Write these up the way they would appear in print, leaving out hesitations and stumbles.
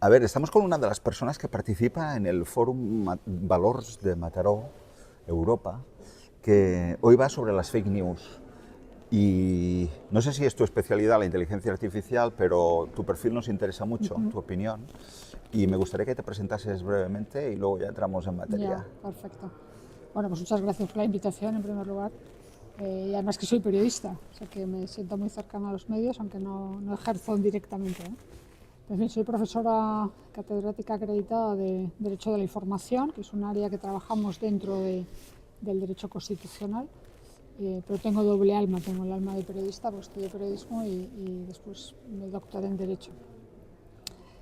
A ver, estamos con una de las personas que participa en el Fórum Valors de Mataró, Europa, que hoy va sobre las fake news. Y no sé si es tu especialidad la inteligencia artificial, pero tu perfil nos interesa mucho, tu opinión, y me gustaría que te presentases brevemente y luego ya entramos en Ya, materia. perfecto. Bueno, pues muchas gracias por la invitación en primer lugar. Y además que soy periodista, o sea que me siento muy cercana a los medios, aunque no ejerzo directamente, ¿eh? En fin, soy profesora catedrática acreditada de Derecho de la Información, que es un área que trabajamos dentro del derecho constitucional, pero tengo doble alma, tengo el alma de periodista, pues estudié periodismo y después me doctoré en Derecho.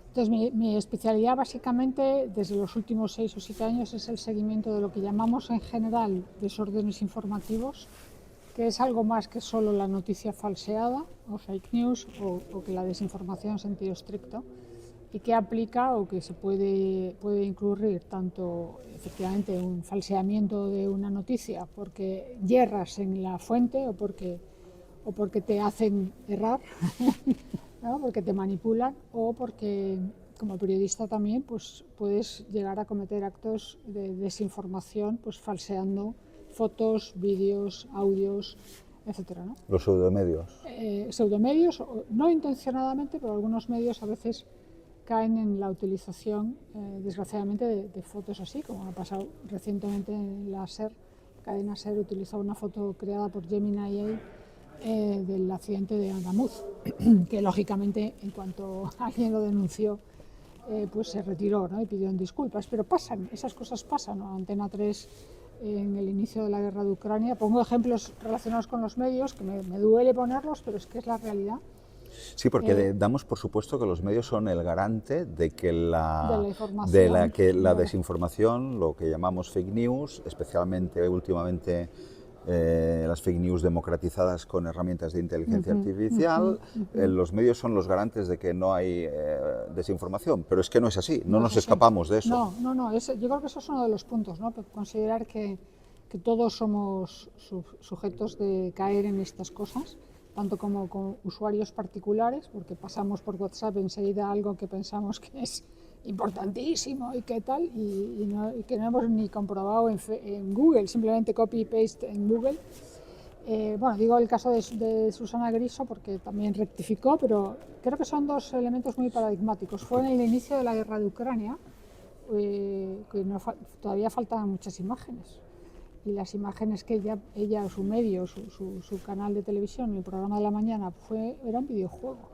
Entonces, mi especialidad básicamente desde los últimos 6 o 7 años es el seguimiento de lo que llamamos en general desórdenes informativos, que es algo más que solo la noticia falseada o fake news o que la desinformación en sentido estricto, y que aplica o que se puede incurrir tanto efectivamente un falseamiento de una noticia porque yerras en la fuente o porque te hacen errar, ¿no? Porque te manipulan o porque como periodista también pues puedes llegar a cometer actos de desinformación pues falseando fotos, vídeos, audios, etcétera, ¿no? Los pseudomedios. Pseudomedios, no intencionadamente, pero algunos medios a veces caen en la utilización, desgraciadamente, de fotos así, como ha pasado recientemente en la SER. Cadena SER utilizó una foto creada por Gemini AI del accidente de Andamuz, que lógicamente en cuanto alguien lo denunció, pues se retiró, ¿no? Y pidieron disculpas, pero pasan, esas cosas pasan, ¿no? Antena 3 en el inicio de la guerra de Ucrania. Pongo ejemplos relacionados con los medios, que me duele ponerlos, pero es que es la realidad. Sí, porque damos por supuesto que los medios son el garante de que De la de información, que la claro. desinformación, lo que llamamos fake news, especialmente últimamente las fake news democratizadas con herramientas de inteligencia artificial, los medios son los garantes de que no hay desinformación, pero es que no es así, no No es nos así. escapamos de eso. No. Yo creo que eso es uno de los puntos, ¿no? Considerar que todos somos sujetos de caer en estas cosas, tanto como usuarios particulares, porque pasamos por WhatsApp enseguida algo que pensamos que es importantísimo y qué tal, y que no hemos ni comprobado en Google, simplemente copy-paste en Google. Bueno, digo el caso de Susana Griso porque también rectificó, pero creo que son dos elementos muy paradigmáticos. Fue en el inicio de la guerra de Ucrania, que todavía faltaban muchas imágenes. Y las imágenes que ella su medio, su canal de televisión, el programa de la mañana, era un videojuego.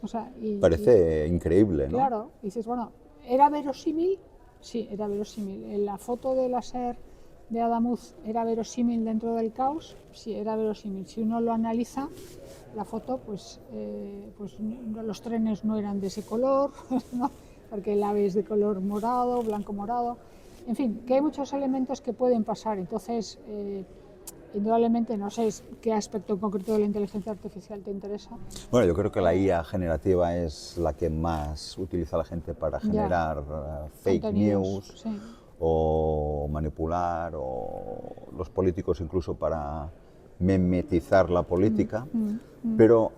O sea, Parece increíble, ¿no? claro, dices, bueno, ¿era verosímil? Sí, era verosímil. La foto de la SER de Adamuz era verosímil dentro del caos, sí, era verosímil. Si uno lo analiza, la foto, pues los trenes no eran de ese color, ¿no? Porque el ave es de color morado, blanco morado. En fin, que hay muchos elementos que pueden pasar. Entonces, indudablemente, no sé qué aspecto en concreto de la inteligencia artificial te interesa. Bueno, yo creo que la IA generativa es la que más utiliza la gente para Ya, generar fake contenidos, news sí. o manipular, o los políticos incluso para memetizar la política. Pero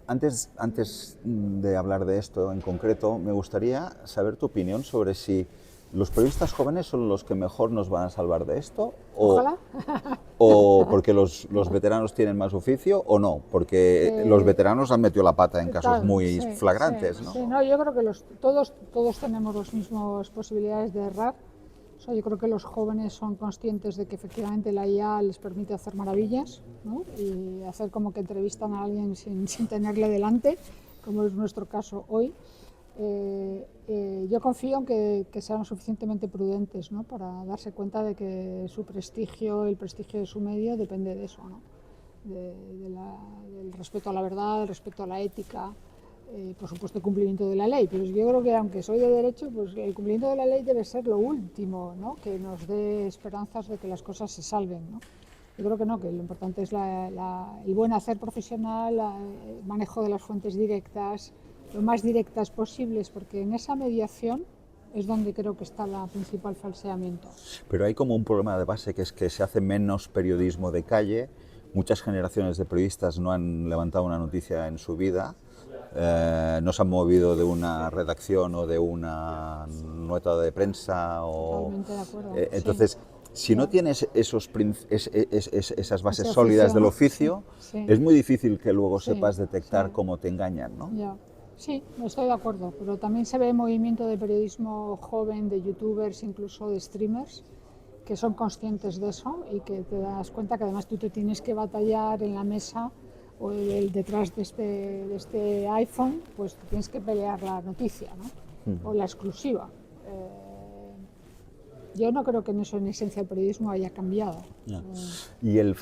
antes de hablar de esto en concreto, me gustaría saber tu opinión sobre si los periodistas jóvenes son los que mejor nos van a salvar de esto Ojalá. o porque los veteranos tienen más oficio o no, porque los Eh, veteranos han metido la pata en casos muy sí, flagrantes, ¿no? sí, no, yo creo que todos tenemos las mismas posibilidades de errar. O sea, yo creo que los jóvenes son conscientes de que efectivamente la IA les permite hacer maravillas, ¿no? Y hacer como que entrevistan a alguien sin tenerle delante, como es nuestro caso hoy. Yo confío en que sean suficientemente prudentes, ¿no? Para darse cuenta de que su prestigio, el prestigio de su medio depende de eso, ¿no? Del respeto a la verdad, del respeto a la ética, por supuesto el cumplimiento de la ley, pero yo creo que aunque soy de derecho, pues el cumplimiento de la ley debe ser lo último, ¿no? Que nos dé esperanzas de que las cosas se salven, ¿no? Yo creo que no, que lo importante es el buen hacer profesional, el manejo de las fuentes directas, lo más directas posibles, porque en esa mediación es donde creo que está el principal falseamiento. Pero hay como un problema de base, que es que se hace menos periodismo de calle. Muchas generaciones de periodistas no han levantado una noticia en su vida, no se han movido de una redacción o de una nota de prensa. Totalmente de acuerdo. Entonces, si no Ya. tienes esas bases Ese sólidas oficio, del ¿no? oficio, Sí. es muy difícil que luego Sí, sepas detectar sí. cómo te engañan, ¿no? Ya. Sí, estoy de acuerdo, pero también se ve movimiento de periodismo joven, de youtubers, incluso de streamers, que son conscientes de eso y que te das cuenta que además tú te tienes que batallar en la mesa o detrás de este iPhone, pues te tienes que pelear la noticia, ¿no? O la exclusiva. Yo no creo que en eso, en esencia, el periodismo haya cambiado. Ya. Y el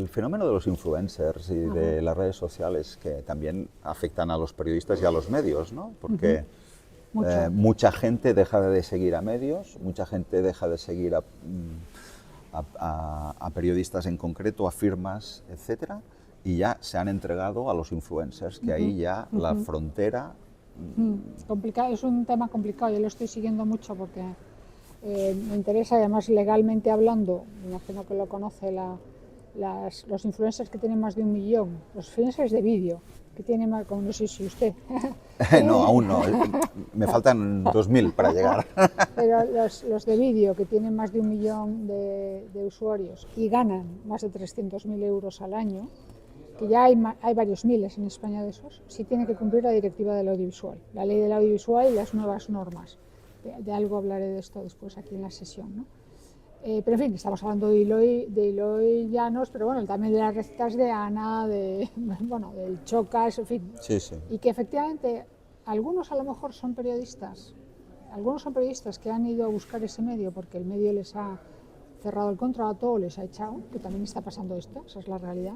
fenómeno de los influencers y de las redes sociales que también afectan a los periodistas y a los medios, ¿no? Porque Mucho. mucha gente deja de seguir a medios, mucha gente deja de seguir a periodistas en concreto, a firmas, etcétera, y ya se han entregado a los influencers, que ahí ya la frontera... Es un tema complicado, yo lo estoy siguiendo mucho porque me interesa, además legalmente hablando, me imagino que lo conoce, los influencers que tienen más de 1 millón, los influencers de vídeo, que tienen más, como no sé si usted, No, aún no, me faltan 2000 para llegar. pero los de vídeo que tienen más de 1 millón de usuarios y ganan más de 300.000 euros al año, que ya hay varios miles en España de esos, sí tiene que cumplir la directiva del audiovisual, la ley del audiovisual y las nuevas normas. De algo hablaré de esto después aquí en la sesión, ¿no? Pero en fin, estamos hablando de Eloy Llanos, pero bueno, también de las recetas de Ana, bueno, del Chocas, en fin. Sí, sí. Y que efectivamente algunos a lo mejor son periodistas que han ido a buscar ese medio porque el medio les ha cerrado el contrato o les ha echado, que también está pasando esto, esa es la realidad,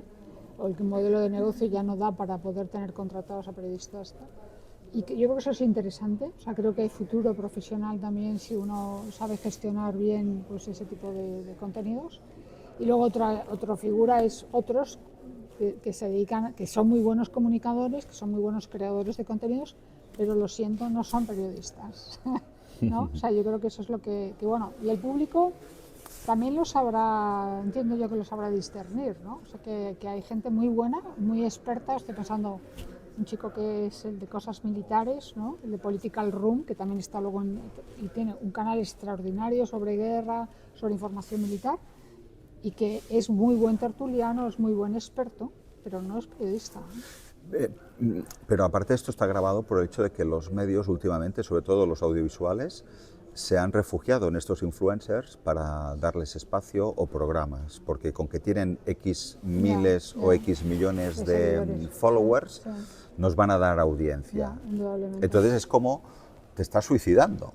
o el modelo de negocio ya no da para poder tener contratados a periodistas. Y que yo creo que eso es interesante, o sea, creo que hay futuro profesional también si uno sabe gestionar bien pues, ese tipo de contenidos. Y luego otra figura es otros que se dedican, que son muy buenos comunicadores, que son muy buenos creadores de contenidos, pero lo siento, no son periodistas, ¿no? O sea, yo creo que eso es lo que bueno, y el público también lo sabrá, entiendo yo que lo sabrá discernir, ¿no? O sea, que hay gente muy buena, muy experta, estoy pensando un chico que es el de cosas militares, ¿no? El de Political Room, que también está luego y tiene un canal extraordinario sobre guerra, sobre información militar, y que es muy buen tertuliano, es muy buen experto, pero no es periodista, ¿no? Pero aparte esto está grabado por el hecho de que los medios últimamente, sobre todo los audiovisuales, se han refugiado en estos influencers para darles espacio o programas, porque con que tienen X miles o X millones de followers, sí, nos van a dar audiencia. indudablemente. Entonces es como te estás suicidando,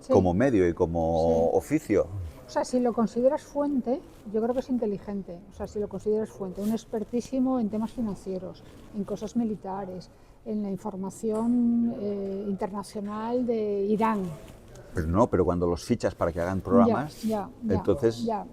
Sí. como medio y como Sí. oficio. O sea, si lo consideras fuente, yo creo que es inteligente. O sea, si lo consideras fuente, un expertísimo en temas financieros, en cosas militares, en la información internacional de Irán. Pero no, pero cuando los fichas para que hagan Ya, programas, ya, entonces... ya.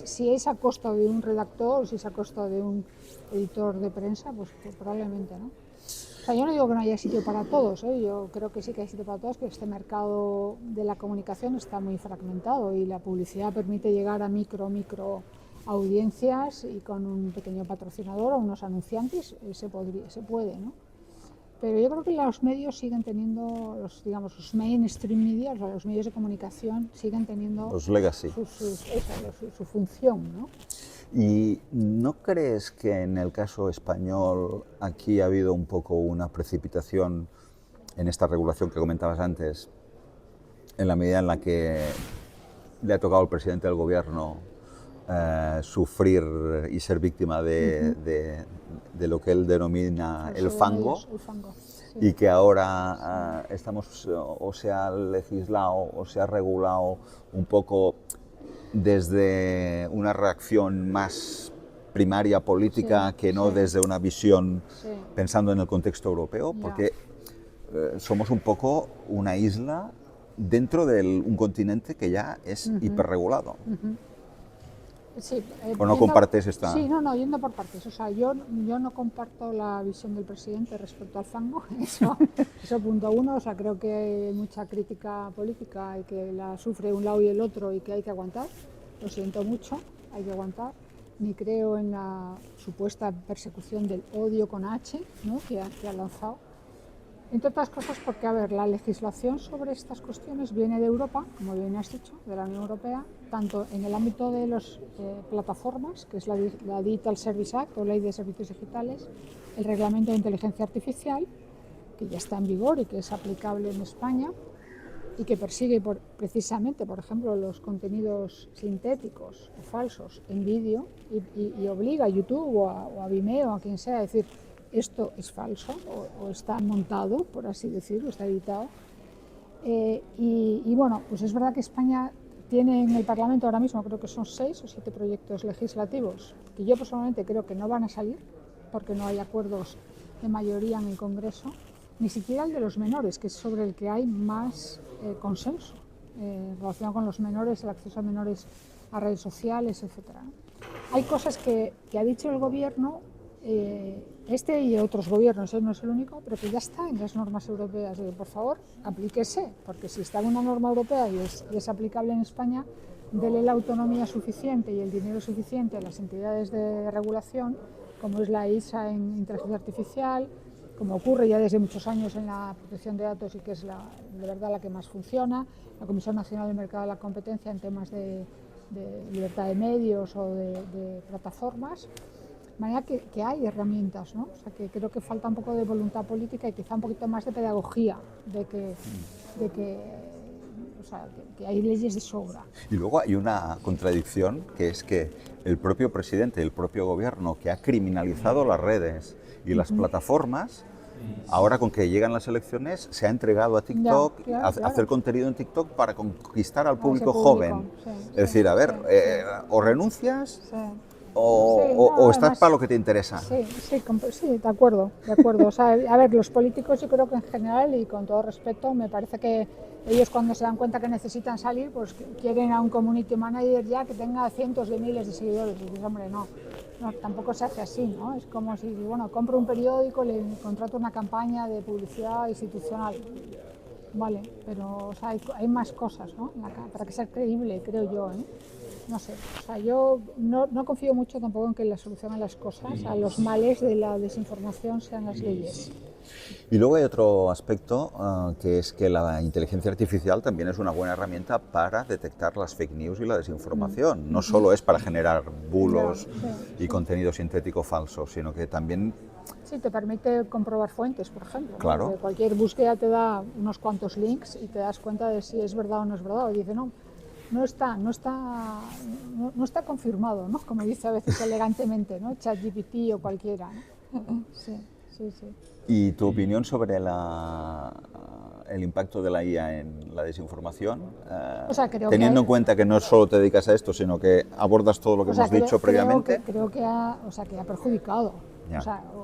Si es a costa de un redactor, si es a costa de un editor de prensa, pues probablemente, ¿no? O sea, yo no digo que no haya sitio para todos, ¿eh? Yo creo que sí que hay sitio para todos, que este mercado de la comunicación está muy fragmentado y la publicidad permite llegar a micro audiencias y con un pequeño patrocinador o unos anunciantes se puede, ¿no? Pero yo creo que los medios siguen teniendo, los mainstream media, o sea, los medios de comunicación siguen teniendo Los legacy. su función, ¿no? ¿Y no crees que en el caso español aquí ha habido un poco una precipitación en esta regulación que comentabas antes, en la medida en la que le ha tocado al presidente del gobierno sufrir y ser víctima de lo que él denomina el fango? El fango, sí. Y que ahora estamos, o se ha legislado o se ha regulado un poco desde una reacción más primaria política que no desde una visión pensando en el contexto europeo, porque somos un poco una isla dentro de un continente que ya es hiperregulado. Sí, ¿O no compartes esta...? Sí, no, yendo por partes. O sea, yo no comparto la visión del presidente respecto al fango, eso punto uno. O sea, creo que hay mucha crítica política y que la sufre un lado y el otro y que hay que aguantar. Lo siento mucho, hay que aguantar. ni creo en la supuesta persecución del odio con H, ¿no? que ha lanzado. Entre otras cosas porque, a ver, la legislación sobre estas cuestiones viene de Europa, como bien has dicho, de la Unión Europea, tanto en el ámbito de las plataformas, que es la Digital Service Act o Ley de Servicios Digitales, el Reglamento de Inteligencia Artificial, que ya está en vigor y que es aplicable en España, y que persigue precisamente, por ejemplo, los contenidos sintéticos o falsos en vídeo y obliga a YouTube o a Vimeo, a quien sea, a decir esto es falso o está montado, por así decirlo, está editado. Y bueno, pues es verdad que España tiene en el Parlamento ahora mismo, creo que son 6 o 7 proyectos legislativos que yo personalmente creo que no van a salir porque no hay acuerdos de mayoría en el Congreso, ni siquiera el de los menores, que es sobre el que hay más consenso relacionado con los menores, el acceso a menores a redes sociales, etc. Hay cosas que ha dicho el Gobierno, este y otros gobiernos, no es el único, pero que ya está en las normas europeas. Por favor, aplíquese, porque si está en una norma europea y es aplicable en España, dele la autonomía suficiente y el dinero suficiente a las entidades de regulación, como es la ISA en inteligencia artificial, como ocurre ya desde muchos años en la protección de datos y que es de verdad la que más funciona, la Comisión Nacional del Mercado de la Competencia en temas de libertad de medios o de plataformas. De manera que hay herramientas, ¿no? O sea, que creo que falta un poco de voluntad política y quizá un poquito más de pedagogía, que hay leyes de sobra. Y luego hay una contradicción, que es que el propio presidente, el propio gobierno, que ha criminalizado las redes y las plataformas, ahora con que llegan las elecciones, se ha entregado a TikTok, claro. hacer contenido en TikTok para conquistar al público joven. Es decir, a ver, o renuncias o estás además, para lo que te interesa. Sí, de acuerdo. O sea, a ver, los políticos yo creo que en general, y con todo respeto, me parece que ellos cuando se dan cuenta que necesitan salir, pues quieren a un community manager ya que tenga cientos de miles de seguidores. Y dices, hombre, no, tampoco se hace así, ¿no? Es como si, bueno, compro un periódico, le contrato una campaña de publicidad institucional. Vale, pero o sea, hay más cosas, ¿no? Para que sea creíble, creo yo, ¿eh? No sé, o sea, yo no confío mucho tampoco en que la solución a las cosas, a los males de la desinformación sean las leyes. Y luego hay otro aspecto, que es que la inteligencia artificial también es una buena herramienta para detectar las fake news y la desinformación. No solo es para generar bulos y contenido sintético falso, sino que también... Sí, te permite comprobar fuentes, por ejemplo. Claro. ¿No? Cualquier búsqueda te da unos cuantos links y te das cuenta de si es verdad o no es verdad. Y dice, no está confirmado, ¿no? Como dice a veces elegantemente, ¿no? ChatGPT o cualquiera, ¿no? Sí. ¿Y tu opinión sobre el impacto de la IA en la desinformación? O sea, teniendo en cuenta que no solo te dedicas a esto, sino que abordas todo lo que hemos dicho previamente. Creo que ha perjudicado,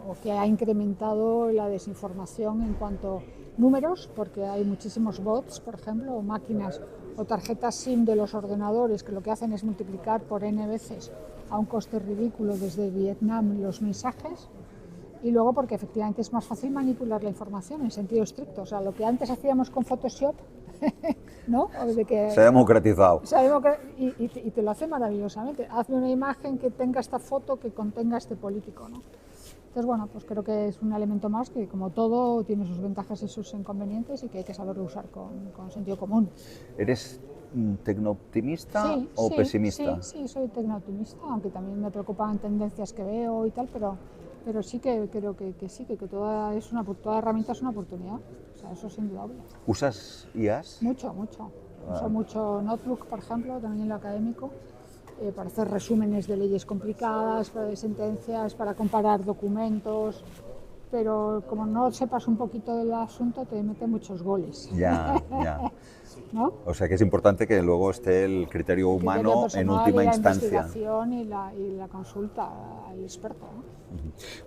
o que ha incrementado la desinformación en cuanto a números, porque hay muchísimos bots, por ejemplo, o máquinas o tarjetas SIM de los ordenadores que lo que hacen es multiplicar por N veces a un coste ridículo desde Vietnam los mensajes. Y luego porque efectivamente es más fácil manipular la información en sentido estricto. O sea, lo que antes hacíamos con Photoshop, ¿no? Se ha democratizado. Y te lo hace maravillosamente. Hazme una imagen que tenga esta foto, que contenga este político, ¿no? Entonces, bueno, pues creo que es un elemento más que, como todo, tiene sus ventajas y sus inconvenientes y que hay que saberlo usar con sentido común. ¿Eres tecnooptimista o pesimista? Sí, soy tecnooptimista, aunque también me preocupan tendencias que veo y tal, pero sí que creo que toda herramienta es una oportunidad, o sea, eso es indudable. ¿Usas IAs? Mucho. Uso mucho Notebook, por ejemplo, también en lo académico, para hacer resúmenes de leyes complicadas, de sentencias, para comparar documentos, pero como no sepas un poquito del asunto, te mete muchos goles. Ya. ¿No? O sea que es importante que luego esté el criterio humano en última instancia. La investigación y la consulta al experto, ¿no?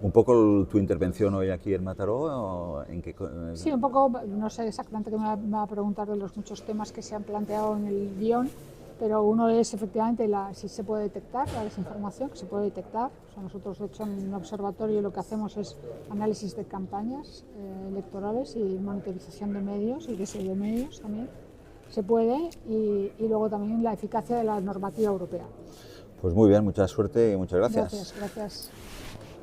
Un poco tu intervención hoy aquí en Mataró, ¿en qué? Sí, un poco, no sé exactamente qué me va a preguntar de los muchos temas que se han planteado en el guión, pero uno es efectivamente si se puede detectar la desinformación, que se puede detectar. O sea, nosotros, de hecho, en un observatorio lo que hacemos es análisis de campañas electorales y monitorización de medios y de pseudomedios también. Se puede, y luego también la eficacia de la normativa europea. Pues muy bien, mucha suerte y muchas gracias. Gracias, gracias.